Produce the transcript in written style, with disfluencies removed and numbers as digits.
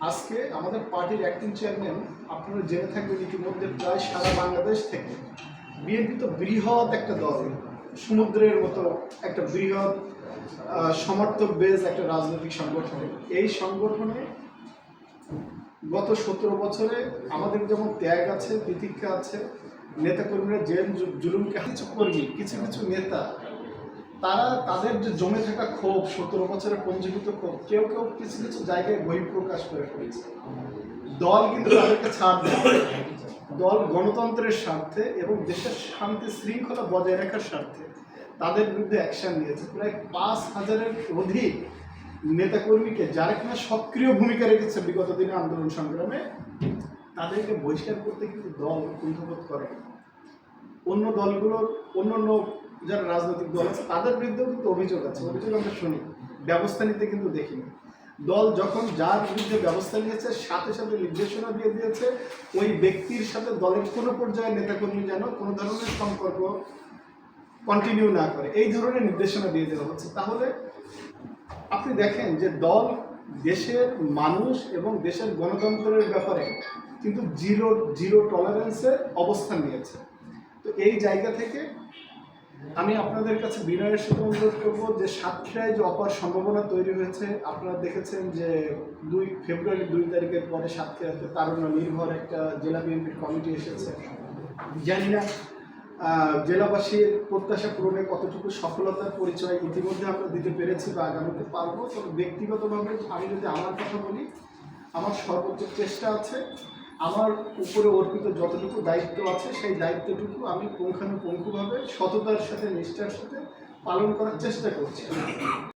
আজকে আমাদের পার্টির অ্যাক্টিং চেয়ারম্যান আপনারা জেনে থাকবেন ইতিমধ্যে প্রায় সারা বাংলাদেশ থেকে বিএনপি তো বৃহৎ একটা দল, সমুদ্রের মতো একটা বৃহৎ সমর্থক বেজ একটা রাজনৈতিক সংগঠন। এই সংগঠনে গত 17 বছরে আমাদের যেমন ত্যাগ আছে, প্রতীক্ষা আছে, নেতাকর্মীরা জেল জুলুমকে কিছু কর্মী কিছু কিছু নেতা তারা তাদের যে জমে থাকা ক্ষোভ, 17 বছরের পঞ্জীভূত ক্ষোভ কেউ কেউ কিছু কিছু জায়গায় বহিঃপ্রকাশ করে ফেলেছে। দল কিন্তু তাদেরকে ছাড় দেয়। দল গণতন্ত্রের স্বার্থে এবং দেশের শান্তি শৃঙ্খলা বজায় রাখার স্বার্থে তাদের বিরুদ্ধে অ্যাকশন নিয়েছে। প্রায় 5,000-এর অধিক নেতাকর্মীকে, যারা কিনা সক্রিয় ভূমিকা রেখেছে বিগত দিনে আন্দোলন সংগ্রামে, তাদেরকে বহিষ্কার করতে কিন্তু দল কুণ্ঠবোধ করে। অন্য দলগুলোর অন্য যারা রাজনৈতিক দল আছে তাদের বিরুদ্ধেও কিন্তু অভিযোগ আছে, অভিযোগ আমরা শুনি, ব্যবস্থা নিতে কিন্তু দেখিনি। দল যখন যার বিরুদ্ধে ব্যবস্থা নিয়েছে সাথে সাথে নির্দেশনা দিয়ে দিয়েছে ওই ব্যক্তির সাথে দলের কোনো পর্যায়ে নেতাকর্মী যেন কোনো ধরনের সম্পর্ক কন্টিনিউ না করে, এই ধরনের নির্দেশনা দিয়ে দেওয়া হচ্ছে। তাহলে আপনি দেখেন যে দল দেশের মানুষ এবং দেশের গণতন্ত্রের ব্যাপারে কিন্তু জিরো টলারেন্সের অবস্থান নিয়েছে। তো এই জায়গা থেকে আমি আপনাদের কাছে বিনয়ের সাথে অনুরোধ করবো যে সাতক্ষীরায় যে অপার সম্ভাবনা তৈরি হয়েছে, আপনারা দেখেছেন যে 2 ফেব্রুয়ারি 2 তারিখের পরে সাতক্ষীরাতে তারুণ্য নির্ভর একটা জেলা বিএনপির কমিটি এসেছে। জানি না জেলাবাসীর প্রত্যাশা পূরণে কতটুকু সফলতার পরিচয় ইতিমধ্যে আমরা দিতে পেরেছি বা আগামীতে পারবো। তবে ব্যক্তিগতভাবে আমি যদি আমার কথা বলি, আমার সর্বোচ্চ চেষ্টা আছে, আমার উপরে অর্পিত যতটুকু দায়িত্ব আছে সেই দায়িত্বটুকু আমি পুঙ্খানুপুঙ্খভাবে সততার সাথে নিষ্ঠার সাথে পালন করার চেষ্টা করছি।